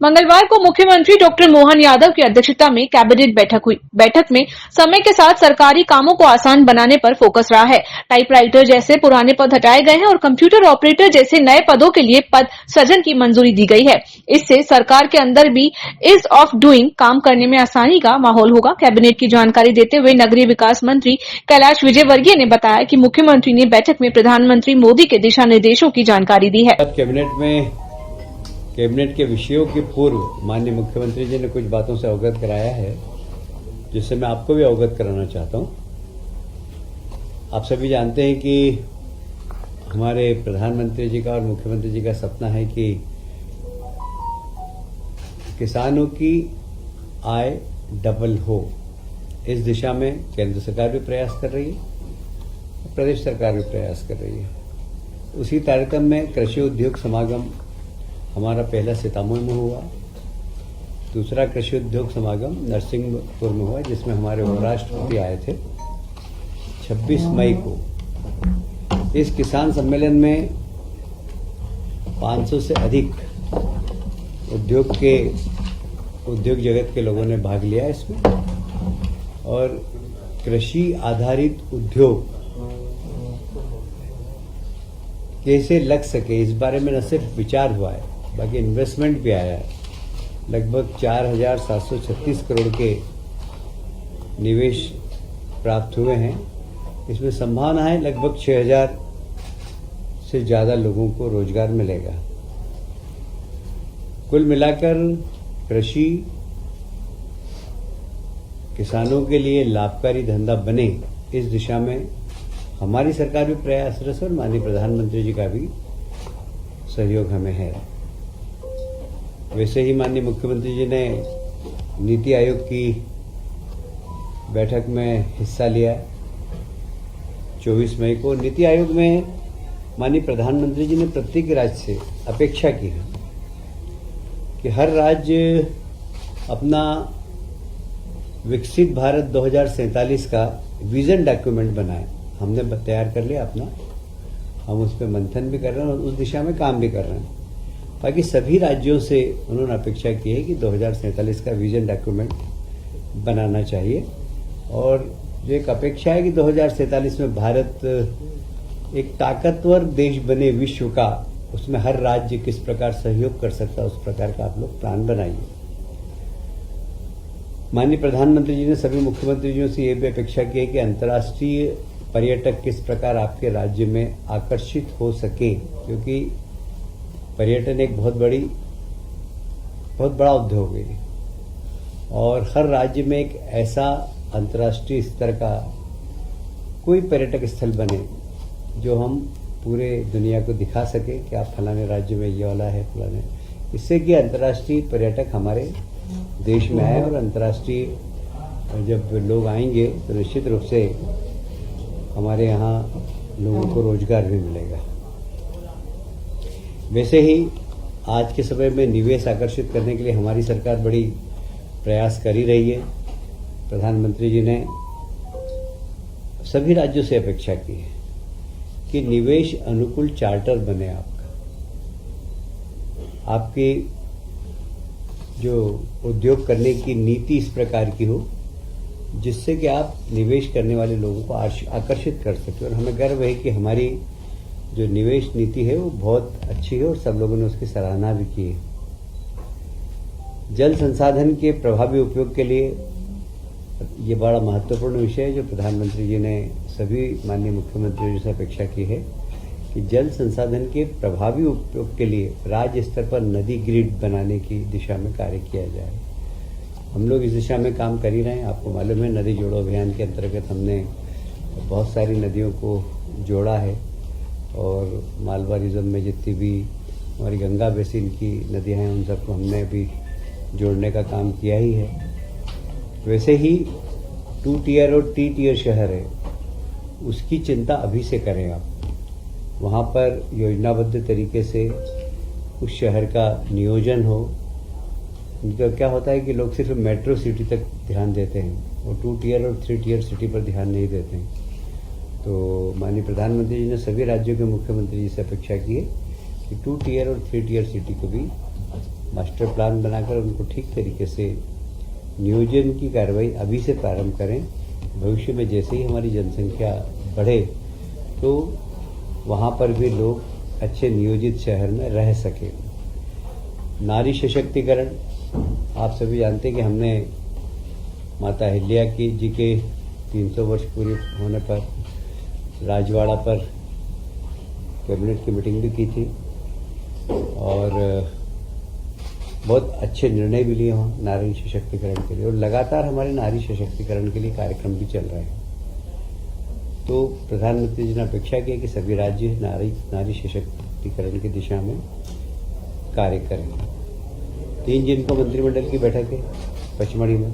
मंगलवार को मुख्यमंत्री डॉक्टर मोहन यादव की अध्यक्षता में कैबिनेट बैठक हुई। बैठक में समय के साथ सरकारी कामों को आसान बनाने पर फोकस रहा है। टाइपराइटर जैसे पुराने पद हटाए गए हैं और कंप्यूटर ऑपरेटर जैसे नए पदों के लिए पद सृजन की मंजूरी दी गई है। इससे सरकार के अंदर भी ईज ऑफ डूइंग काम करने में आसानी का माहौल होगा। कैबिनेट की जानकारी देते हुए नगरीय विकास मंत्री कैलाश विजयवर्गीय ने बताया कि मुख्यमंत्री ने बैठक में प्रधानमंत्री मोदी के दिशा निर्देशों की जानकारी दी है। कैबिनेट के विषयों के पूर्व माननीय मुख्यमंत्री जी ने कुछ बातों से अवगत कराया है, जिससे मैं आपको भी अवगत कराना चाहता हूं। आप सभी जानते हैं कि हमारे प्रधानमंत्री जी का और मुख्यमंत्री जी का सपना है कि किसानों की आय डबल हो। इस दिशा में केंद्र सरकार भी प्रयास कर रही है, प्रदेश सरकार भी प्रयास कर रही है। उसी तारतम्य में कृषि उद्योग समागम हमारा पहला सितंबर में हुआ, दूसरा कृषि उद्योग समागम नरसिंहपुर में हुआ, जिसमें हमारे उपराष्ट्रपति आए थे। 26 मई को इस किसान सम्मेलन में 500 से अधिक उद्योग जगत के लोगों ने भाग लिया इसमें, और कृषि आधारित उद्योग कैसे लग सके इस बारे में न सिर्फ विचार हुआ है, बाकी इन्वेस्टमेंट भी आया है। लगभग 4,736 करोड़ के निवेश प्राप्त हुए हैं। इसमें संभावना है लगभग 6,000 से ज्यादा लोगों को रोजगार मिलेगा। कुल मिलाकर कृषि किसानों के लिए लाभकारी धंधा बने, इस दिशा में हमारी सरकार भी प्रयासरत है और माननीय प्रधानमंत्री जी का भी सहयोग हमें है। वैसे ही माननीय मुख्यमंत्री जी ने नीति आयोग की बैठक में हिस्सा लिया 24 मई को। नीति आयोग में माननीय प्रधानमंत्री जी ने प्रत्येक राज्य से अपेक्षा की है कि हर राज्य अपना विकसित भारत 2047 का विजन डॉक्यूमेंट बनाए। हमने तैयार कर लिया अपना, हम उस पर मंथन भी कर रहे हैं और उस दिशा में काम भी कर रहे हैं। बाकी सभी राज्यों से उन्होंने अपेक्षा की है कि 2047 का विजन डॉक्यूमेंट बनाना चाहिए, और जो एक अपेक्षा है कि 2047 में भारत एक ताकतवर देश बने विश्व का, उसमें हर राज्य किस प्रकार सहयोग कर सकता है उस प्रकार का आप लोग प्लान बनाइए। माननीय प्रधानमंत्री जी ने सभी मुख्यमंत्रियों से यह भी अपेक्षा की है कि अंतर्राष्ट्रीय पर्यटक किस प्रकार आपके राज्य में आकर्षित हो सके, क्योंकि पर्यटन एक बहुत बड़ा उद्योग है और हर राज्य में एक ऐसा अंतर्राष्ट्रीय स्तर का कोई पर्यटक स्थल बने जो हम पूरे दुनिया को दिखा सके कि आप फलाने राज्य में ये वाला है फलाने, इससे कि अंतर्राष्ट्रीय पर्यटक हमारे देश में आए और अंतर्राष्ट्रीय जब लोग आएंगे तो निश्चित रूप से हमारे यहाँ लोगों को रोजगार भी मिलेगा। वैसे ही आज के समय में निवेश आकर्षित करने के लिए हमारी सरकार बड़ी प्रयास कर ही रही है। प्रधानमंत्री जी ने सभी राज्यों से अपेक्षा की है कि निवेश अनुकूल चार्टर बने आपकी जो उद्योग करने की नीति इस प्रकार की हो जिससे कि आप निवेश करने वाले लोगों को आकर्षित कर सके। और हमें गर्व है कि हमारी जो निवेश नीति है वो बहुत अच्छी है और सब लोगों ने उसकी सराहना भी की है। जल संसाधन के प्रभावी उपयोग के लिए ये बड़ा महत्वपूर्ण विषय है जो प्रधानमंत्री जी ने सभी माननीय मुख्यमंत्रियों से अपेक्षा की है कि जल संसाधन के प्रभावी उपयोग के लिए राज्य स्तर पर नदी ग्रिड बनाने की दिशा में कार्य किया जाए। हम लोग इस दिशा में काम कर ही रहे हैं। आपको मालूम है नदी जोड़ो अभियान के अंतर्गत हमने बहुत सारी नदियों को जोड़ा है और मालवा रिजर्व में जितनी भी हमारी गंगा बेसिन की नदियां हैं उन सबको हमने भी जोड़ने का काम किया ही है। वैसे ही 2 टियर और 3 टियर शहर है उसकी चिंता अभी से करें आप। वहाँ पर योजनाबद्ध तरीके से उस शहर का नियोजन हो। तो क्या होता है कि लोग सिर्फ मेट्रो सिटी तक ध्यान देते हैं और 2 टियर और 3 टियर सिटी पर ध्यान नहीं देते हैं। तो माननीय प्रधानमंत्री जी ने सभी राज्यों के मुख्यमंत्री जी से अपेक्षा की है कि 2 टियर और 3 टियर सिटी को भी मास्टर प्लान बनाकर उनको ठीक तरीके से नियोजन की कार्रवाई अभी से प्रारंभ करें। भविष्य में जैसे ही हमारी जनसंख्या बढ़े तो वहाँ पर भी लोग अच्छे नियोजित शहर में रह सकें। नारी सशक्तिकरण, आप सभी जानते हैं कि हमने माता अहिल्या जी के 300 वर्ष पूरे होने पर राजवाड़ा पर कैबिनेट की मीटिंग भी की थी और बहुत अच्छे निर्णय भी लिए वहाँ नारी सशक्तिकरण के लिए, और लगातार हमारे नारी सशक्तिकरण के लिए कार्यक्रम भी चल रहे हैं। तो प्रधानमंत्री जी ने अपेक्षा की कि सभी राज्य नारी सशक्तिकरण की दिशा में कार्य करें। 3 जून को मंत्रिमंडल की बैठक है पचमढ़ी में।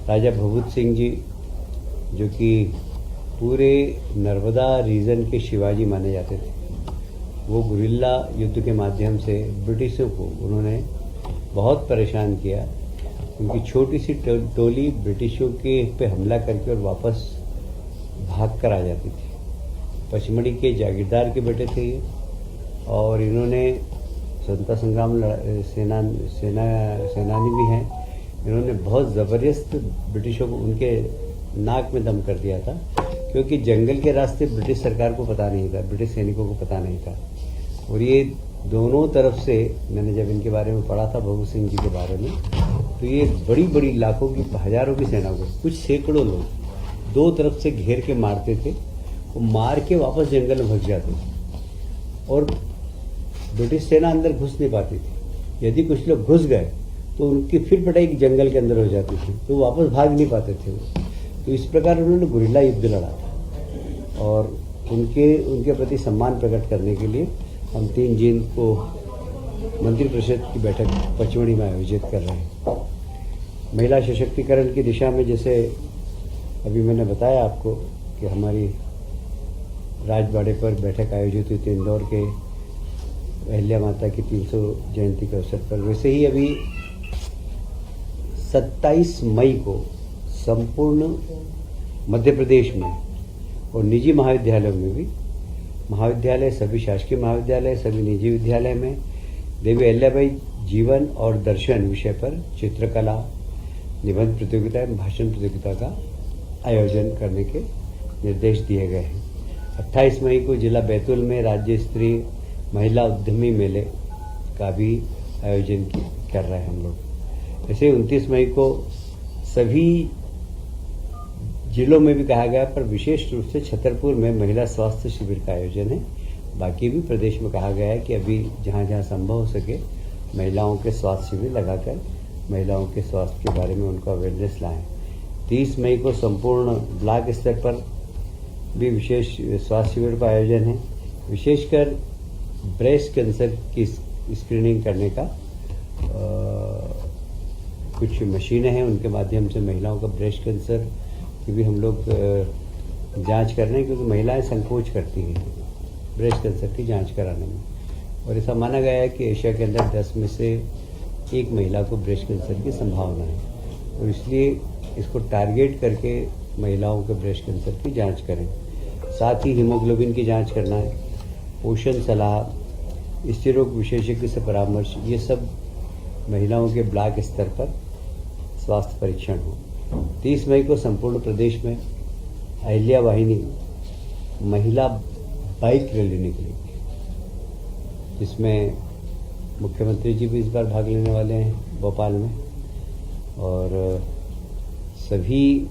राजा भभूत सिंह जी, जो कि पूरे नर्मदा रीजन के शिवाजी माने जाते थे, वो गुरिल्ला युद्ध के माध्यम से ब्रिटिशों को उन्होंने बहुत परेशान किया। उनकी छोटी सी टोली ब्रिटिशों के पे हमला करके और वापस भाग कर आ जाती थी। पचमढ़ी के जागीरदार के बेटे थे ये, और इन्होंने स्वतंत्रता संग्राम सेनानी भी हैं। इन्होंने बहुत ज़बरदस्त ब्रिटिशों को उनके नाक में दम कर दिया था, क्योंकि जंगल के रास्ते ब्रिटिश सरकार को पता नहीं था, ब्रिटिश सैनिकों को पता नहीं था। और ये दोनों तरफ से, मैंने जब इनके बारे में पढ़ा था भगत सिंह जी के बारे में, तो ये बड़ी बड़ी लाखों की हजारों की सेना को, कुछ सैकड़ों लोग दो तरफ से घेर के मारते थे। वो मार के वापस जंगल में भग जाते थे और ब्रिटिश सेना अंदर घुस नहीं पाती थी। यदि कुछ लोग घुस गए तो उनकी फिर पिटाई जंगल के अंदर हो जाती थी, तो वापस भाग नहीं पाते थे। तो इस प्रकार उन्होंने गुरिल्ला युद्ध लड़ा था, और उनके प्रति सम्मान प्रकट करने के लिए हम 3 जून को मंत्रिपरिषद की बैठक पचमढ़ी में आयोजित कर रहे हैं। महिला सशक्तिकरण की दिशा में, जैसे अभी मैंने बताया आपको कि हमारी राजवाड़े पर बैठक आयोजित हुई थी इंदौर के अहिल्या माता की 300 जयंती के अवसर पर, वैसे ही अभी 27 मई को संपूर्ण मध्य प्रदेश में और निजी महाविद्यालयों में भी, महाविद्यालय, सभी शासकीय महाविद्यालय, सभी निजी विद्यालय में देवी अहिल्याबाई जीवन और दर्शन विषय पर चित्रकला, निबंध प्रतियोगिता एवं भाषण प्रतियोगिता का आयोजन करने के निर्देश दिए गए हैं। 28 मई को जिला बैतूल में राज्य स्तरीय महिला उद्यमी मेले का भी आयोजन कर रहे हैं हम लोग। ऐसे 29 मई को सभी जिलों में भी कहा गया, पर विशेष रूप से छतरपुर में महिला स्वास्थ्य शिविर का आयोजन है। बाकी भी प्रदेश में कहा गया है कि अभी जहाँ जहाँ संभव हो सके महिलाओं के स्वास्थ्य शिविर लगाकर महिलाओं के स्वास्थ्य के बारे में उनको अवेयरनेस लाएं। 30 मई को संपूर्ण ब्लॉक स्तर पर भी विशेष स्वास्थ्य शिविर का आयोजन है। विशेषकर ब्रेस्ट कैंसर की स्क्रीनिंग करने का कुछ मशीनें हैं, उनके माध्यम से महिलाओं का ब्रेस्ट कैंसर की भी हम लोग जांच कर रहे हैं, क्योंकि महिलाएं संकोच करती हैं ब्रेस्ट कैंसर की जांच कराने में। और ऐसा माना गया है कि एशिया के अंदर 10 में से 1 महिला को ब्रेस्ट कैंसर की संभावना है, और इसलिए इसको टारगेट करके महिलाओं के ब्रेस्ट कैंसर की जांच करें। साथ ही हीमोग्लोबिन की जांच करना है, पोषण सलाह, स्त्री रोग विशेषज्ञ से परामर्श, ये सब महिलाओं के ब्लॉक स्तर पर स्वास्थ्य परीक्षण हो। 30 मई को संपूर्ण प्रदेश में अहिल्या वाहिनी महिला बाइक रैली निकलेगी, जिसमें मुख्यमंत्री जी भी इस बार भाग लेने वाले हैं भोपाल में, और सभी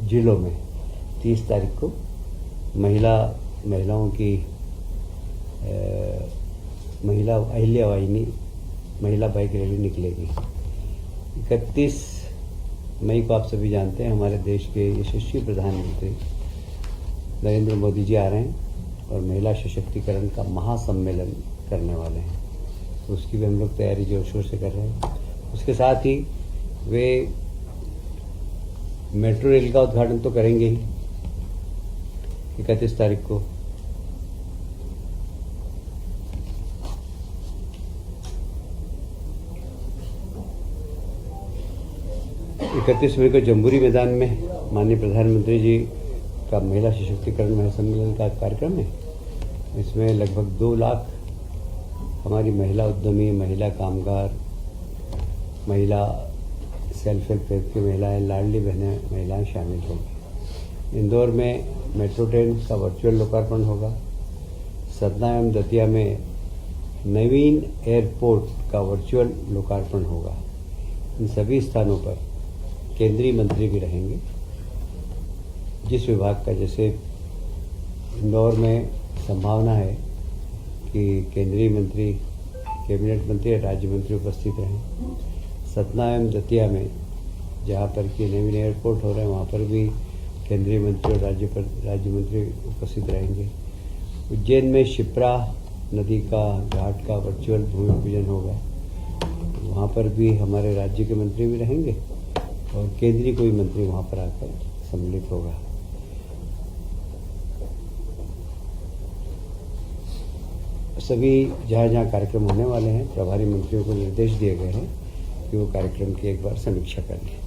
जिलों में 30 तारीख को महिलाओं की महिला अहिल्या वाहिनी महिला बाइक रैली निकलेगी। 31 मई को आप सभी जानते हैं हमारे देश के यशस्वी प्रधानमंत्री नरेंद्र मोदी जी आ रहे हैं और महिला सशक्तिकरण का महासम्मेलन करने वाले हैं, तो उसकी भी हम लोग तैयारी जोर शोर से कर रहे हैं। उसके साथ ही वे मेट्रो रेल का उद्घाटन तो करेंगे ही 31 तारीख को। इकतीस मई को जम्बूरी मैदान में माननीय प्रधानमंत्री जी का महिला सशक्तिकरण महासम्मेलन का कार्यक्रम है। इसमें लगभग 2 लाख हमारी महिला उद्यमी, महिला कामगार, महिला सेल्फ हेल्प ग्रुप की महिलाएं, लाडली बहनें महिलाएं शामिल होंगी। इंदौर में मेट्रो ट्रेन का वर्चुअल लोकार्पण होगा। सतना एवं दतिया में नवीन एयरपोर्ट का वर्चुअल लोकार्पण होगा। इन सभी स्थानों पर केंद्रीय मंत्री भी रहेंगे। जिस विभाग का, जैसे इंदौर में संभावना है कि केंद्रीय मंत्री, कैबिनेट मंत्री और राज्य मंत्री उपस्थित रहें। सतना एवं दतिया में जहाँ पर कि नवीन एयरपोर्ट हो रहे हैं, वहाँ पर भी केंद्रीय मंत्री और राज्य मंत्री उपस्थित रहेंगे। उज्जैन में शिप्रा नदी का घाट का वर्चुअल भूमि पूजन होगा। वहाँ पर भी हमारे राज्य के मंत्री भी रहेंगे और केंद्रीय कोई मंत्री वहाँ पर आकर सम्मिलित होगा। सभी जहाँ जहाँ कार्यक्रम होने वाले हैं, प्रभारी मंत्रियों को निर्देश दिए गए हैं कि वो कार्यक्रम की एक बार समीक्षा कर लें।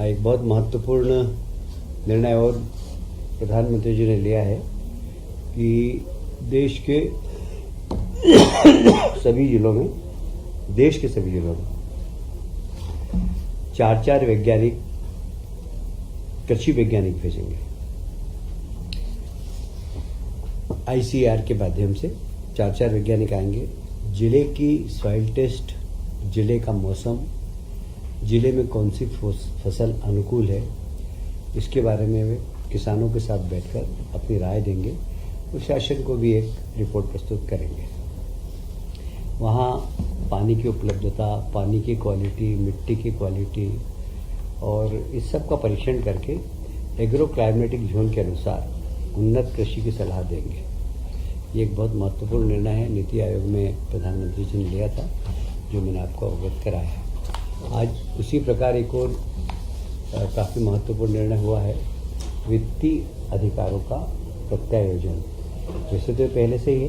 एक बहुत महत्वपूर्ण निर्णय और प्रधानमंत्री जी ने लिया है कि देश के सभी जिलों में, चार वैज्ञानिक, कृषि वैज्ञानिक भेजेंगे। आईसीआर के माध्यम से चार वैज्ञानिक आएंगे। जिले की सॉइल टेस्ट, जिले का मौसम, जिले में कौन सी फसल अनुकूल है, इसके बारे में वे किसानों के साथ बैठकर अपनी राय देंगे और शासन को भी एक रिपोर्ट प्रस्तुत करेंगे। वहाँ पानी की उपलब्धता, पानी की क्वालिटी, मिट्टी की क्वालिटी और इस सब का परीक्षण करके एग्रो क्लाइमेटिक जोन के अनुसार उन्नत कृषि की सलाह देंगे। ये एक बहुत महत्वपूर्ण निर्णय है, नीति आयोग में प्रधानमंत्री जी ने लिया था, जो मैंने आपको अवगत कराया है। आज उसी प्रकार एक और काफ़ी महत्वपूर्ण निर्णय हुआ है, वित्तीय अधिकारों का प्रत्यायोजन। वैसे तो पहले से ही है,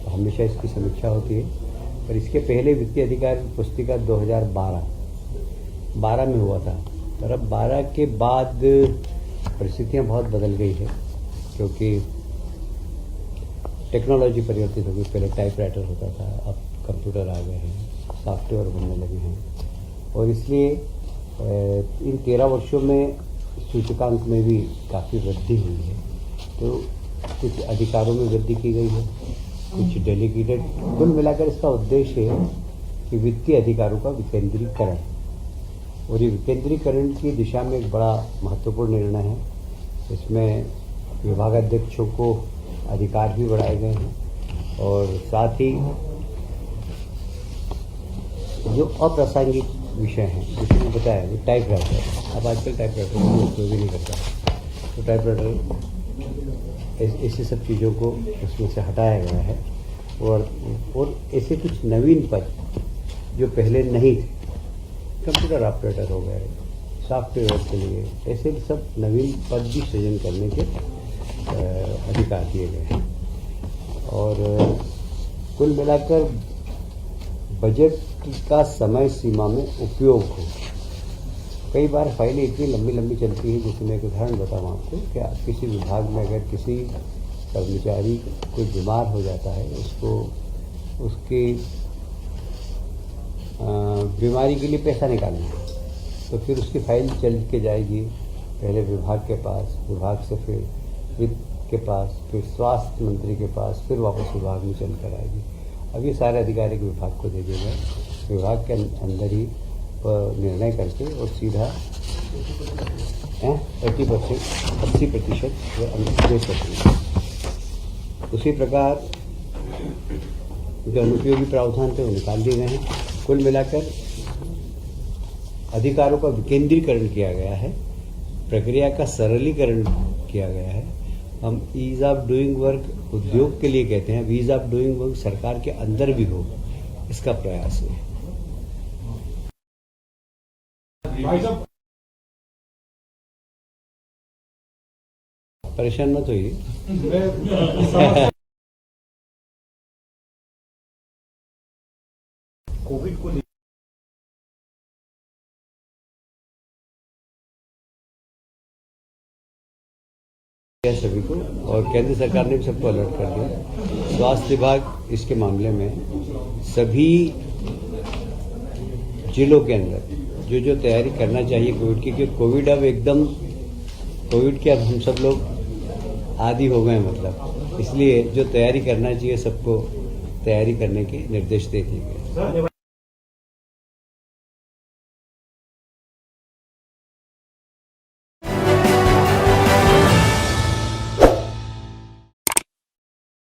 तो हमेशा इसकी समीक्षा होती है, पर इसके पहले वित्तीय अधिकार पुस्तिका 2012 में हुआ था। पर अब 12 के बाद परिस्थितियां बहुत बदल गई है, क्योंकि टेक्नोलॉजी परिवर्तित हो गई। पहले टाइपराइटर होता था, अब कंप्यूटर आ गए हैं, सॉफ्टवेयर बनने लगे हैं और इसलिए इन 13 वर्षों में सूचकांक में भी काफ़ी वृद्धि हुई है। तो कुछ अधिकारों में वृद्धि की गई है, कुछ डेलीगेटेड। कुल मिलाकर इसका उद्देश्य है कि वित्तीय अधिकारों का विकेंद्रीकरण, और ये विकेंद्रीकरण की दिशा में एक बड़ा महत्वपूर्ण निर्णय है। इसमें विभागाध्यक्षों को अधिकार भी बढ़ाए गए हैं और साथ ही जो अप्रासंगिक विषय हैं, जैसे मैंने बताया, वो टाइपराइटर, अब आजकल टाइपराइटर को उपयोग ही नहीं करता, तो टाइपराइटर ऐसी सब चीज़ों को उसमें से हटाया गया है। और ऐसे कुछ नवीन पद जो पहले नहीं थे, कंप्यूटर ऑपरेटर हो गए, सॉफ्टवेयर के लिए ऐसे सब नवीन पद भी सृजन करने के अधिकार दिए गए हैं। और कुल मिलाकर बजट का समय सीमा में उपयोग हो। कई बार फाइलें इतनी लंबी लंबी चलती है, जैसे मैं एक उदाहरण बताऊँ आपको, कि किसी विभाग में अगर किसी कर्मचारी कोई बीमार हो जाता है, उसको उसकी बीमारी के लिए पैसा निकालना है, तो फिर उसकी फाइल चल के जाएगी पहले विभाग के पास, विभाग से फिर वित्त के पास, फिर स्वास्थ्य मंत्री के पास, फिर वापस विभाग में चल कर आएगी। अब ये सारे अधिकार एक विभाग को दे दिए गए, विभाग के अंदर ही निर्णय करके और सीधा 80% दे सकते हैं। उसी प्रकार जो अनुपयोगी प्रावधान थे वो निकाल दिए गए हैं। कुल मिलाकर अधिकारों का विकेंद्रीकरण किया गया है, प्रक्रिया का सरलीकरण किया गया है। हम ईज ऑफ डूइंग वर्क उद्योग के लिए कहते हैं, ईज ऑफ डूइंग वर्क सरकार के अंदर भी हो, इसका प्रयास है। परेशान मत होइए। कोविड को दिया सभी को, और केंद्र सरकार ने भी सबको अलर्ट कर दिया। स्वास्थ्य विभाग इसके मामले में सभी जिलों के अंदर जो जो तैयारी करना चाहिए कोविड की, क्योंकि कोविड अब एकदम कोविड के अब हम सब लोग आदी हो गए, मतलब इसलिए जो तैयारी करना चाहिए सबको तैयारी करने के निर्देश दे दिए गए।